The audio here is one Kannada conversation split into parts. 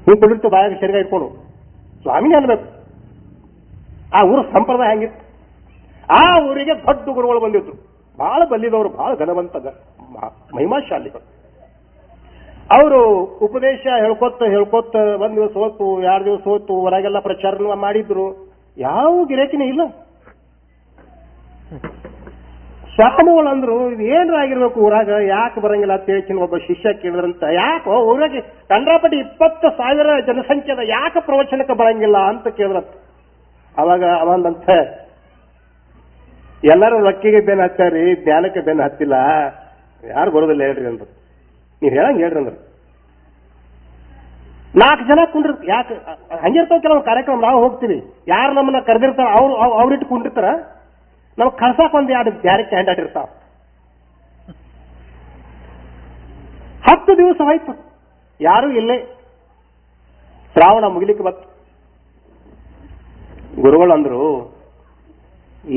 ಹಿಂಗೆ ಕೊಡಿರ್ತು ಬಾಯಾಗ ಶರೀರ ಇಟ್ಕೊಂಡು ಸ್ವಾಮಿನೇ ಅನ್ಬೇಕು. ಆ ಊರ ಸಂಪ್ರದಾಯ ಹಂಗಿತ್ತು. ಆ ಊರಿಗೆ ದೊಡ್ಡ ಗುರುಗಳು ಬಂದಿದ್ರು, ಬಹಳ ಬಲ್ಲಿದವರು, ಬಹಳ ಘನವಂತ ಮಹಿಮಾಶಾಲಿಗಳು. ಅವರು ಉಪದೇಶ ಹೇಳ್ಕೊತ ಒಂದ್ ದಿವಸ ಹೋತು, 2 ದಿವಸ ಹೋತು, ಹೊರಗೆಲ್ಲ ಪ್ರಚಾರ ಮಾಡಿದ್ರು. ಯಾವ ಗಿರಾಕಿನೇ ಇಲ್ಲ. ಸ್ವಾಮಿಗಳು ಅಂದ್ರು, ಇದು ಏನ್ರ ಆಗಿರ್ಬೇಕು ಊರಾಗ, ಯಾಕೆ ಬರಂಗಿಲ್ಲ ಅಂತ ಹೇಳ್ತೀನಿ. ಒಬ್ಬ ಶಿಷ್ಯ ಕೇಳಿದ್ರಂತ, ಯಾಕೆ ಊರಾಗೆ ಕಂಡ್ರಾಪಟ್ಟಿ 20,000 ಜನಸಂಖ್ಯೆದ ಯಾಕೆ ಪ್ರವಚನಕ್ಕೆ ಬರಂಗಿಲ್ಲ ಅಂತ ಕೇಳಿದ್ರಂತ. ಅವಾಗ ಅವಂದಂತ, ಎಲ್ಲರೂ ರೊಕ್ಕಿಗೆ ಬೆನ್ನು ಹಚ್ಚಾರಿ, ಜ್ಞಾನಕ್ಕೆ ಬೆನ್ನು ಹತ್ತಿಲ್ಲ, ಯಾರು ಬರೋದಿಲ್ಲ ಹೇಳ್ರಿ ಅಂದ್ರು. ನೀವ್ ಹೇಳಂಗ್ ಹೇಳ್ರಿ ಅಂದ್ರು. 4 ಜನ ಕುಂಡ್ರ, ಯಾಕೆ ಹಂಗಿರ್ತಾವ ಕೆಲವು ಕಾರ್ಯಕ್ರಮ, ನಾವು ಹೋಗ್ತೀವಿ, ಯಾರು ನಮ್ಮನ್ನ ಕರೆದಿರ್ತಾರ ಅವ್ರಿಟ್ಟು ಕುಂಡಿರ್ತಾರ, ನಮ್ಗೆ ಕಳ್ಸಾಕ್ ಒಂದ್ 2 ಬ್ಯಾರೆ ಕ್ಯಾಂಡಿಡೇಟ್ ಇರ್ತಾವ. 10 ದಿವಸ ಆಯ್ತು, ಯಾರು ಇಲ್ಲೇ. ಶ್ರಾವಣ ಮುಗಿಲಿಕ್ಕೆ ಬತ್ತು. ಗುರುಗಳು ಅಂದ್ರು,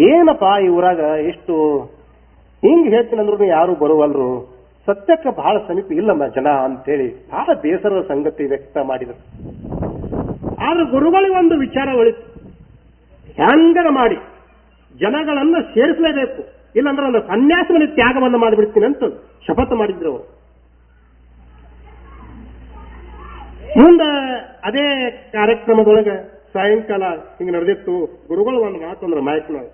ಏನಪ್ಪಾ ಈ ಊರಾಗ ಎಷ್ಟು ಹಿಂಗ್ ಹೇಳ್ತೀನಂದ್ರು ಯಾರು ಬರುವಲ್ರು, ಸತ್ಯಕ್ಕೆ ಬಹಳ ಸಮೀಪ ಇಲ್ಲಮ್ಮ ಜನ ಅಂತೇಳಿ ಬಹಳ ಬೇಸರದ ಸಂಗತಿ ವ್ಯಕ್ತ ಮಾಡಿದರು. ಆದ್ರೆ ಗುರುಗಳಿಗೆ ಒಂದು ವಿಚಾರ ಒಳಿತು, ಹೆಂಗರ ಮಾಡಿ ಜನಗಳನ್ನ ಸೇರಿಸಲೇಬೇಕು, ಇಲ್ಲಾಂದ್ರೆ ಒಂದು ಸನ್ಯಾಸದಲ್ಲಿ ತ್ಯಾಗವನ್ನು ಮಾಡಿಬಿಡ್ತೀನಿ ಅಂತ ಶಪಥ ಮಾಡಿದ್ರು ಅವರು. ಮುಂದೆ ಅದೇ ಕಾರ್ಯಕ್ರಮದೊಳಗೆ ಸಾಯಂಕಾಲ ಹಿಂಗೆ ನಡೆದಿತ್ತು. ಗುರುಗಳು ಒಂದು ಮಾತಂದ್ರೆ ಮಾಯಕನಾಗ,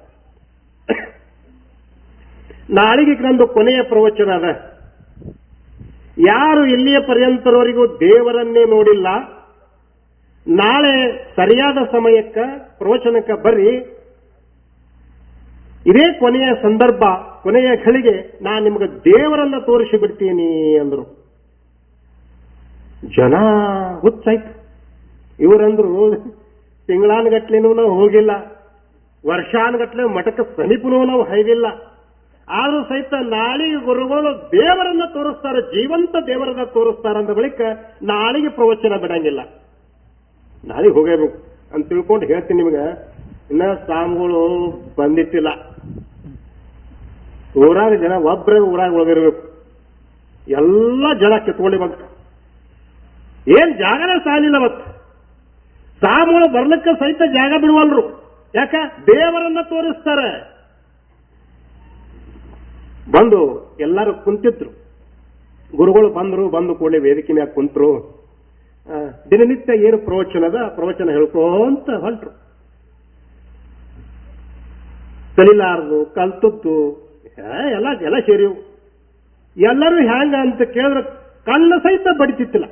ನಾಳೆಗೆ ನಂದು ಕೊನೆಯ ಪ್ರವಚನ ಅದ, ಯಾರು ಇಲ್ಲಿಯ ಪರ್ಯಂತರವರೆಗೂ ದೇವರನ್ನೇ ನೋಡಿಲ್ಲ, ನಾಳೆ ಸರಿಯಾದ ಸಮಯಕ್ಕೆ ಪ್ರವಚನಕ್ಕೆ ಬರ್ರಿ, ಇದೇ ಕೊನೆಯ ಸಂದರ್ಭ, ಕೊನೆಯ ಘಳಿಗೆ ನಾನು ನಿಮಗೆ ದೇವರನ್ನ ತೋರಿಸಿ ಬಿಡ್ತೀನಿ ಅಂದ್ರು. ಜನ ಹುಚ್ಚಾಯ್ತು. ಇವರಂದ್ರು, ತಿಂಗಳಾನುಗಟ್ಲೆನೂ ನಾವು ಹೋಗಿಲ್ಲ, ವರ್ಷಾನುಗಟ್ಲೆ ಮಠಕ್ಕೆ ಸಮೀಪನೂ ನಾವು ಹೈದಿಲ್ಲ, ಆದ್ರೂ ಸಹಿತ ನಾಳೆಗೆ ಗುರುಗಳು ದೇವರನ್ನ ತೋರಿಸ್ತಾರೆ, ಜೀವಂತ ದೇವರನ್ನ ತೋರಿಸ್ತಾರೆ ಅಂದ ಬಳಿಕ ನಾಳೆಗೆ ಪ್ರವಚನ ಬಿಡಂಗಿಲ್ಲ, ನಾಳೆಗೆ ಹೋಗಬೇಕು ಅಂತ ತಿಳ್ಕೊಂಡು ಹೇಳ್ತೀನಿ ನಿಮ್ಗೆ. ಇನ್ನ ಸ್ವಾಮಿಗಳು ಬಂದಿತ್ತಿಲ್ಲ, ಊರಾಗ ಜನ ಒಬ್ಬರೇ ಊರಾಗ ಒಳಗಿರ್ಬೇಕು, ಎಲ್ಲ ಜನ ಕಿತ್ಕೊಂಡಿ ಬಂತ. ಏನ್ ಜಾಗನೇ ಸಾಲಿಲ್ಲ, ಮತ್ ಸ್ವಾಮಿಗಳು ಬರ್ಲಿಕ್ಕೆ ಸಹಿತ ಜಾಗ ಬಿಡುವಲ್ರು. ಯಾಕ? ದೇವರನ್ನ ತೋರಿಸ್ತಾರೆ. ಬಂದು ಎಲ್ಲರೂ ಕುಂತಿದ್ರು. ಗುರುಗಳು ಬಂದು ಕೂಡಲೇ ವೇದಿಕೆ ಮ್ಯಾಗ ಕುಂತರು. ದಿನನಿತ್ಯ ಏನು ಪ್ರವಚನದ ಪ್ರವಚನ ಹೇಳ್ಕೊಂತ ಹೊಂಟ್ರು. ಕಲಿಲಾರದು, ಕಲ್ತದ್ದು ಎಲ್ಲ ಸೇರಿವು. ಎಲ್ಲರೂ ಹ್ಯಾಂಗ ಅಂತ ಕೇಳಿದ್ರೆ ಕಣ್ಣ ಸಹಿತ ಬಡಿತಿತ್ತಿಲ್ಲ,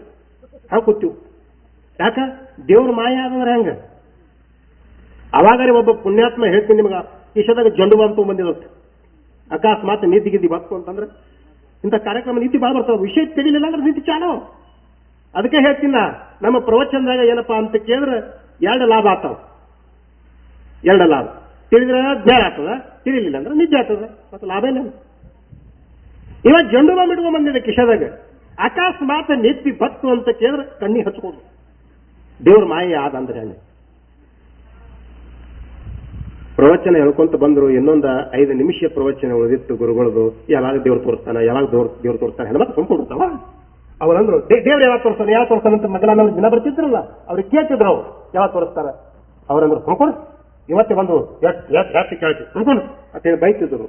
ಹಾಗೆ ಕೂತೀವು. ಯಾಕ? ದೇವ್ರ ಮಾಯ ಆದಂದ್ರೆ ಹೆಂಗ? ಅವಾಗರೆ ಒಬ್ಬ ಪುಣ್ಯಾತ್ಮ ಹೇಳ್ತೀನಿ ನಿಮ್ಗ, ಕಿಶದಾಗ ಜಂಡು ಬಂತು ಬಂದಿರುತ್ತೆ, ಅಕಸ್ಮಾತ್ ನಿದ್ದಿಗಿದ್ದಿ ಬತ್ತು ಅಂತಂದ್ರೆ ಇಂಥ ಕಾರ್ಯಕ್ರಮ ನಿದ್ದಿ ಭಾಳ ಬರ್ತಾವ. ವಿಷಯ ತಿಳಿಲಿಲ್ಲ ಅಂದ್ರೆ ನಿದ್ದಿ ಚಾಲೋ. ಅದಕ್ಕೆ ಹೇಳ್ತೀನ, ನಮ್ಮ ಪ್ರವಚನದಾಗ ಏನಪ್ಪಾ ಅಂತ ಕೇಳಿದ್ರೆ 2 ಲಾಭ ಆಗ್ತಾವ. 2 ಲಾಭ. ತಿಳಿದ್ರೆ ಜ್ಞಾನ ಆಗ್ತದ, ತಿಳಿಲಿಲ್ಲ ಅಂದ್ರೆ ನಿದ್ದೆ ಆಗ್ತದ, ಮತ್ತೆ ಲಾಭ ಇಲ್ಲ. ಇವಾಗ ಜಂಡು ಬಾಂಬ್ ಇಟ್ಕೊಂಡ್ ಬಂದಿದೆ ಕಿಶದಾಗ, ಅಕಸ್ಮಾತ್ ನಿದ್ದಿ ಬತ್ತು ಅಂತ ಕೇಳಿದ್ರೆ ಕಣ್ಣಿ ಹಚ್ಕೊಂಡು ದೇವ್ರ ಮಾಯ ಆದ ಅಂದ್ರೆ ಹೇಳಿ. ಪ್ರವಚನ ಹೇಳ್ಕೊಂತ ಬಂದ್ರು. ಇನ್ನೊಂದು 5 ನಿಮಿಷ ಪ್ರವಚನ ಉಳಿದಿತ್ತು ಗುರುಗಳದು. ಯಾವಾಗ ದೇವ್ರು ತೋರಿಸ್ತಾನ, ಯಾವಾಗ ದೇವ್ರು ತೋರಿಸ್ತಾನೆ, ಹೆಣ್ಮಕ್ಳು ಸುಮ್ಕೊಂಡಿರ್ತಾವ. ಅವ್ರಂದ್ರು, ದೇವ್ರು ಯಾವಾಗ ತೋರಿಸ್ತಾನೆ ಅಂತ ಮಗನ ಮೇಲೆ ದಿನ ಬರ್ತಿದ್ರಲ್ಲ, ಅವ್ರಿಗೆ ಕೇಳ್ತಿದ್ರು ಅವ್ರು ಯಾವಾಗ ತೋರಿಸ್ತಾರ. ಅವ್ರಂದ್ರು, ಸುಮ್ಕೊಂಡು ಇವತ್ತೇ ಬಂದು ಜಾಸ್ತಿ ಕೇಳ್ತಿ ಸುಮ್ಕೊಂಡು ಅಂತೇಳಿ ಬೈತಿದ್ರು.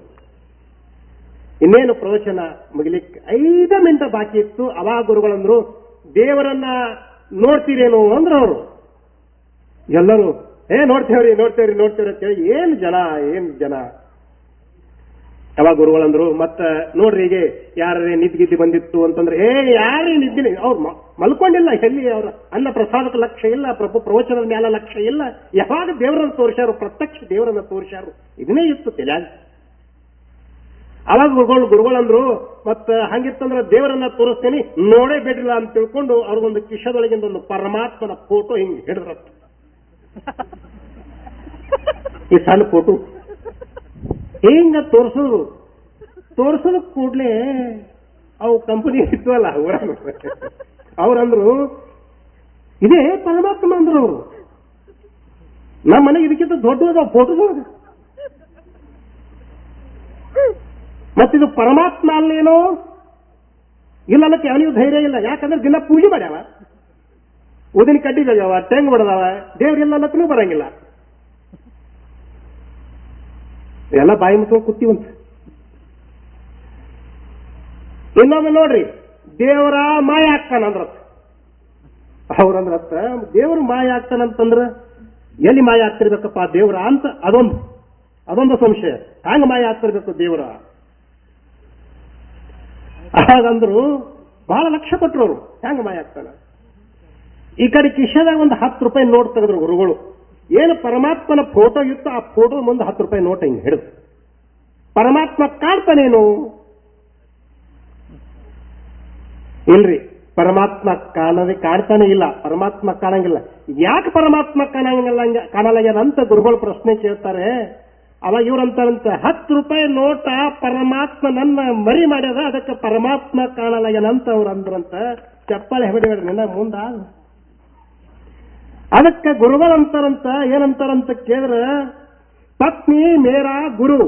ಇನ್ನೇನು ಪ್ರವಚನ ಮುಗಿಲಿಕ್ಕೆ 5 ಮಿನಿಟ್ ಬಾಕಿ ಇತ್ತು. ಅವಾಗ ಗುರುಗಳಂದ್ರು, ದೇವರನ್ನ ನೋಡ್ತೀರೇನು ಅಂದ್ರು ಅವರು. ಎಲ್ಲರೂ ನೋಡ್ತೇವ್ರಿ ಅಂತೇಳಿ ಏನ್ ಜನ. ಅವಾಗ ಗುರುಗಳಂದ್ರು, ಮತ್ತ ನೋಡ್ರಿ ಹೀಗೆ ಯಾರೇ ನಿದ್ದಿಗಿದ್ದಿ ಬಂದಿತ್ತು ಅಂತಂದ್ರೆ, ಯಾರೇ ನಿದ್ದಿನಿ, ಅವ್ರು ಮಲ್ಕೊಂಡಿಲ್ಲ, ಎಲ್ಲಿ ಅವ್ರ ಅನ್ನ ಪ್ರಸಾದಕ್ಕೆ ಲಕ್ಷ್ಯ ಇಲ್ಲ, ಪ್ರವಚನದ ಮೇಲೆ ಲಕ್ಷ್ಯ ಇಲ್ಲ. ಯಾವಾಗ ದೇವರನ್ನು ತೋರಿಸ್ಯಾರು, ಪ್ರತ್ಯಕ್ಷ ದೇವರನ್ನ ತೋರಿಸ್ಯಾರು, ಇದನ್ನೇ ಇತ್ತು ತಲೆಯಾಗ. ಅವಾಗ ಗುರುಗಳಂದ್ರು, ಮತ್ತ ಹಂಗಿತ್ತಂದ್ರೆ ದೇವರನ್ನ ತೋರಿಸ್ತೇನೆ, ನೋಡೇ ಬಿಡ್ರಿಲ್ಲ ಅಂತ ತಿಳ್ಕೊಂಡು ಅವ್ರಿಗೊಂದು ಕಿಶದೊಳಗಿಂದ ಒಂದು ಪರಮಾತ್ಮನ ಫೋಟೋ ಹಿಂಗ್ ಹಿಡಿದ್ರತ್ತ. ಈ ಸಣ್ಣ ಫೋಟೋ ಹಿಂಗ ತೋರ್ಸೋದ್ ಕೂಡ್ಲೆ ಅವು ಕಂಪನಿ ಇದ್ವಲ್ಲ ಅವ್ರಂದ್ರು, ಇದೇ ಪರಮಾತ್ಮ ಅಂದ್ರು ಅವರು. ನಮ್ಮ ಮನೆಗೆ ಇದಕ್ಕಿಂತ ದೊಡ್ಡ ಫೋಟೋದೊಳಗ ಮತ್ತಿದು ಪರಮಾತ್ಮ ಅಲ್ಲೇನೋ ಇಲ್ಲ ಅನ್ನಕ್ಕೆ ಅವನಿಗೂ ಧೈರ್ಯ ಇಲ್ಲ. ಯಾಕಂದ್ರೆ ದಿನ ಪೂಜೆ ಮಾಡ್ಯಾವ, ಉದಿನ ಕಡ್ಡಿ ಬೆಳೆಯವ, ತೆಂಗು ಬಡದಾವ, ದೇವ್ರೆಲ್ಲ ಅನ್ನಕ್ಕೂ ಬರಂಗಿಲ್ಲ. ಎಲ್ಲ ಬಾಯಿ ಮುಚ್ಕೊಂಡು ಕೂತೀವಂತ. ಇನ್ನೊಮ್ಮೆ ನೋಡ್ರಿ, ದೇವರ ಮಾಯ ಆಗ್ತಾನಂದ್ರತ್ತ. ಅವ್ರಂದ್ರತ್ತ ದೇವ್ರು ಮಾಯ ಆಗ್ತಾನಂತಂದ್ರ ಎಲ್ಲಿ ಮಾಯ ಆಗ್ತಿರ್ಬೇಕಪ್ಪ ದೇವ್ರ ಅಂತ ಅದೊಂದು ಸಂಶಯ. ಹ್ಯಾಂಗ ಮಾಯ ಆಗ್ತಿರ್ಬೇಕು ದೇವ್ರ? ಹಾಗಂದ್ರು ಬಹಳ ಲಕ್ಷ್ಯ ಕೊಟ್ರು ಅವರು, ಹ್ಯಾಂಗ ಮಾಯ ಆಗ್ತಾನ. ಈ ಕಡೆ ಕಿಶದಾಗ ಒಂದು 10 ರೂಪಾಯಿ ನೋಟ್ ತೆಗೆದ್ರು ಗುರುಗಳು. ಏನು ಪರಮಾತ್ಮನ ಫೋಟೋ ಇತ್ತು, ಆ ಫೋಟೋ ಮುಂದೆ 10 ರೂಪಾಯಿ ನೋಟ್ ಹಿಂಗೆ ಹಿಡಿದು, ಪರಮಾತ್ಮ ಕಾಣ್ತಾನೇನು? ಇಲ್ರಿ, ಪರಮಾತ್ಮ ಕಾಣ್ತಾನೆ ಇಲ್ಲ. ಪರಮಾತ್ಮ ಕಾಣಂಗಿಲ್ಲ. ಯಾಕೆ ಪರಮಾತ್ಮ ಕಾಣಲಾಗ್ಯಾನ ಅಂತ ಗುರುಗಳು ಪ್ರಶ್ನೆ ಕೇಳ್ತಾರೆ. ಅವಾಗ ಇವ್ರಂತಾರಂತ, 10 ರೂಪಾಯಿ ನೋಟ ಪರಮಾತ್ಮ ನನ್ನ ಮರಿ ಮಾಡ್ಯದ, ಅದಕ್ಕೆ ಪರಮಾತ್ಮ ಕಾಣಲಾಗ್ಯಾನಂತ ಅವ್ರು ಅಂದ್ರಂತ. ಚಪ್ಪಾಳೆ ಹೊಡಿಬೇಡ್ರಿ ನಿನ್ನ ಮುಂದ. ಅದಕ್ಕೆ ಗುರುಗಳಂತಾರಂತ, ಏನಂತಾರಂತ ಕೇಳಿದ್ರ, ಪತ್ನಿ ಮೇರಾ ಗುರು,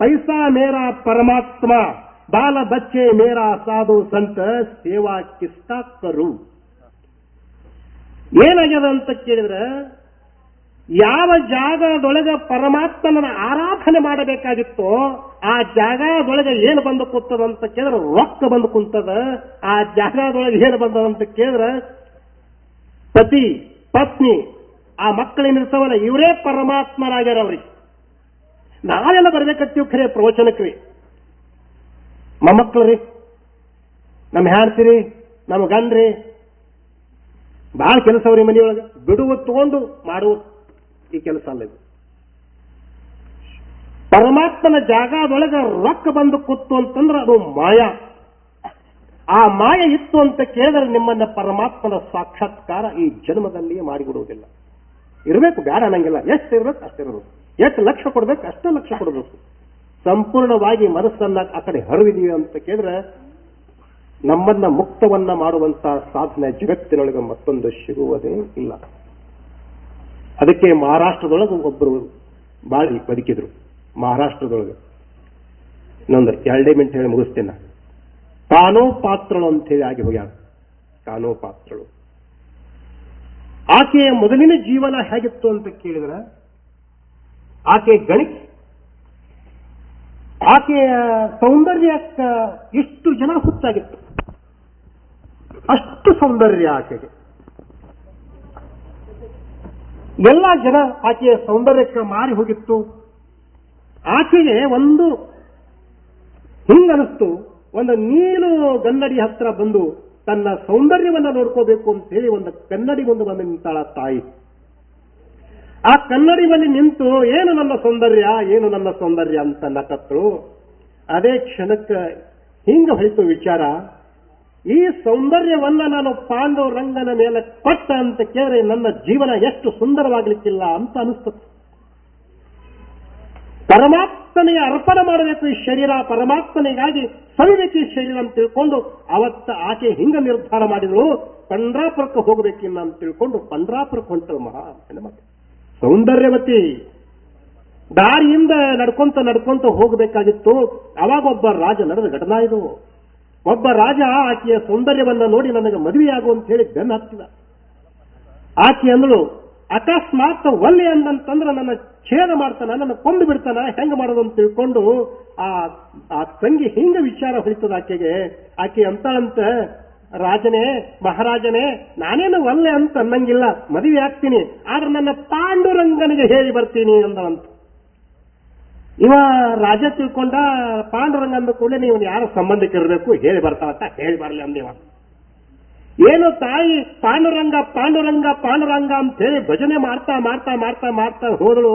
ಪೈಸಾ ಮೇರಾ ಪರಮಾತ್ಮ, ಬಾಲ ಬಚ್ಚೆ ಮೇರಾ ಸಾಧು ಸಂತ, ಸೇವಾ ಕಿಸ್ಕಾ ಕರು. ಏನಾಗ್ಯದ ಅಂತ ಕೇಳಿದ್ರೆ, ಯಾವ ಜಾಗದೊಳಗೆ ಪರಮಾತ್ಮನ ಆರಾಧನೆ ಮಾಡಬೇಕಾಗಿತ್ತೋ ಆ ಜಾಗದೊಳಗೆ ಏನು ಬಂದು ಕೂತದಂತ ಕೇಳಿದ್ರೆ ರೊಕ್ಕ ಬಂದು ಕುಂತದ. ಆ ಜಾಗದೊಳಗೆ ಏನು ಬಂದದಂತ ಕೇಳಿದ್ರೆ ಪತಿ ಪತ್ನಿ ಆ ಮಕ್ಕಳೇನಿರ್ತಾವಲ್ಲ ಇವರೇ ಪರಮಾತ್ಮರಾಗ್ಯಾರ. ಅವ್ರಿಗೆ ನಾವೆಲ್ಲ ಬರ್ಬೇಕತ್ತೀವಿ ಖರೆ ಪ್ರವಚನಕ್ರಿ. ಮೊಮ್ಮಕ್ಕಳ್ರಿ, ನಮ್ಮ ಹೆಣ್ತಿರಿ, ನಮ್ಮ ಗಂಡ್ರಿ, ಬಹಳ ಕೆಲಸ ಅವ್ರಿ ಮನೆಯೊಳಗೆ. ಬಿಡುವುದು ತಗೊಂಡು ಮಾಡುವುದು ಈ ಕೆಲಸ ಅಲ್ಲ ಇದು. ಪರಮಾತ್ಮನ ಜಾಗದೊಳಗೆ ರೊಕ್ಕ ಬಂದು ಕೂತು ಅಂತಂದ್ರೆ ಅದು ಮಾಯ. ಆ ಮಾಯ ಇತ್ತು ಅಂತ ಕೇಳಿದ್ರೆ ನಿಮ್ಮನ್ನ ಪರಮಾತ್ಮನ ಸಾಕ್ಷಾತ್ಕಾರ ಈ ಜನ್ಮದಲ್ಲಿಯೇ ಮಾಡಿಬಿಡುವುದಿಲ್ಲ. ಇರಬೇಕು, ಬೇಡ ಅನ್ನಂಗಿಲ್ಲ. ಎಷ್ಟು ಇರ್ಬೇಕು ಅಷ್ಟಿರಬೇಕು, ಎಷ್ಟು ಲಕ್ಷ ಕೊಡ್ಬೇಕು ಅಷ್ಟೇ ಲಕ್ಷ ಕೊಡಬೇಕು. ಸಂಪೂರ್ಣವಾಗಿ ಮನಸ್ಸನ್ನ ಆ ಕಡೆ ಹರಿದಿದೀವಿ ಅಂತ ಕೇಳಿದ್ರೆ ನಮ್ಮನ್ನ ಮುಕ್ತವನ್ನ ಮಾಡುವಂತ ಸಾಧನೆ ಜಗತ್ತಿನೊಳಗೆ ಮತ್ತೊಂದು ಸಿಗುವುದೇ ಇಲ್ಲ. ಅದಕ್ಕೆ ಮಹಾರಾಷ್ಟ್ರದೊಳಗೆ ಒಬ್ಬರು ಬಾಳಿ ಬದುಕಿದ್ರು. ಮಹಾರಾಷ್ಟ್ರದೊಳಗೆ ಇನ್ನೊಂದು 2 ಮಿನಿಟ್ ಹೇಳಿ ಮುಗಿಸ್ತೇನೆ. ಕಾನೋ ಪಾತ್ರಳು ಅಂತ ಹೇಳಿ ಆಗಿ ಹೋಗ್ಯಾಳ. ಕಾನೋ ಪಾತ್ರಳು. ಆಕೆಯ ಮೊದಲಿನ ಜೀವನ ಹೇಗಿತ್ತು ಅಂತ ಕೇಳಿದ್ರೆ, ಆಕೆ ಗಣಿತ, ಆಕೆಯ ಸೌಂದರ್ಯಕ್ಕ ಎಷ್ಟು ಜನ ಹುಚ್ಚಾಗಿತ್ತು, ಅಷ್ಟು ಸೌಂದರ್ಯ ಆಕೆಗೆ. ಎಲ್ಲ ಜನ ಆಕೆಯ ಸೌಂದರ್ಯಕ್ಕೆ ಮಾರಿ ಹೋಗಿತ್ತು. ಆಕೆಗೆ ಒಂದು ಹಿಂಗನಿಸ್ತು, ಒಂದು ನೀನು ಗನ್ನಡಿ ಹತ್ರ ಬಂದು ತನ್ನ ಸೌಂದರ್ಯವನ್ನ ನೋಡ್ಕೋಬೇಕು ಅಂತ ಹೇಳಿ ಒಂದು ಕನ್ನಡಿ ಮುಂದೆ ಬಂದು ನಿಂತಾಳ ತಾಯಿ. ಆ ಕನ್ನಡಿ ಬಳಿ ನಿಂತು ಏನು ನನ್ನ ಸೌಂದರ್ಯ, ಏನು ನನ್ನ ಸೌಂದರ್ಯ ಅಂತ ನಕ್ಕತ್ತಳು. ಅದೇ ಕ್ಷಣಕ್ಕೆ ಹಿಂಗ ಹೊಳಿತು ವಿಚಾರ, ಈ ಸೌಂದರ್ಯವನ್ನ ನಾನು ಪಾಂಡುರಂಗನ ಮೇಲೆ ಕೊಟ್ಟ ಅಂತ ಕೇಳಿದ್ರೆ ನನ್ನ ಜೀವನ ಎಷ್ಟು ಸುಂದರವಾಗಲಿಕ್ಕಿಲ್ಲ ಅಂತ ಅನಿಸ್ತದೆ. ಪರಮಾತ್ಮನಿಗೆ ಅರ್ಪಣೆ ಮಾಡಬೇಕು ಈ ಶರೀರ, ಪರಮಾತ್ಮನಿಗಾಗಿ ಸವಿಬೇಕು ಈ ಶರೀರ ಅಂತ ತಿಳ್ಕೊಂಡು ಅವತ್ತ ಆಕೆ ಹಿಂಗ ನಿರ್ಧಾರ ಮಾಡಿದಳು, ಪಂಡ್ರಾಪುರಕ್ಕೆ ಹೋಗಬೇಕಿಲ್ಲ ಅಂತ ತಿಳ್ಕೊಂಡು ಪಂಡ್ರಾಪುರಕ್ಕೆ ಹೊಂಟಳು. ಮಹಾ ಹೆಣ್ಮಕ್ಳು ಸೌಂದರ್ಯವತಿ. ದಾರಿಯಿಂದ ನಡ್ಕೊಂತ ಹೋಗಬೇಕಾಗಿತ್ತು. ಅವಾಗ ಒಬ್ಬ ರಾಜ ನಡೆದ ಘಟನಾ ಇದು. ಒಬ್ಬ ರಾಜ ಆಕೆಯ ಸೌಂದರ್ಯವನ್ನ ನೋಡಿ ನನಗೆ ಮದುವೆಯಾಗು ಅಂತ ಹೇಳಿ ಬೆನ್ನು ಹತ್ತಿದ. ಆಕೆ ಅಂದಳು, ಅಕಸ್ಮಾತ್ ಒಲ್ಲೆ ಅಂದಂತಂದ್ರೆ ನನ್ನ ಛೇದ ಮಾಡ್ತಾನ, ನನ್ನ ಕೊಂದು ಬಿಡ್ತಾನ, ಹೆಂಗ ಮಾಡೋದು ಅಂತ ತಿಳ್ಕೊಂಡು ಆ ತಂಗಿ ಹಿಂಗ ವಿಚಾರ ಹೊಳಿತದ ಆಕೆಗೆ. ಆಕೆ ಅಂತಾಳಂತ, ರಾಜನೇ ಮಹಾರಾಜನೇ, ನಾನೇನು ಒಲ್ಲೆ ಅಂತ ಅನ್ನಂಗಿಲ್ಲ, ಮದುವೆ ಆಗ್ತೀನಿ, ಆದ್ರೆ ನನ್ನ ಪಾಂಡುರಂಗನಿಗೆ ಹೇಳಿ ಬರ್ತೀನಿ ಅಂದಳಂತ. ಇವ ರಾಜ ತಿಳ್ಕೊಂಡ, ಪಾಂಡುರಂಗ ಅಂದ ಕೂಡಲೇ ನೀವು ಯಾರ ಸಂಬಂಧಕ್ಕೆ ಇರಬೇಕು ಹೇಳಿ ಬರ್ತಾವತ್ತ, ಹೇಳಿ ಬರ್ಲಿ ಅಂದೇವ. ಏನು ತಾಯಿ ಪಾಂಡುರಂಗ ಪಾಂಡುರಂಗ ಪಾಂಡುರಂಗ ಅಂತ ಹೇಳಿ ಭಜನೆ ಮಾಡ್ತಾ ಹೋದಳು.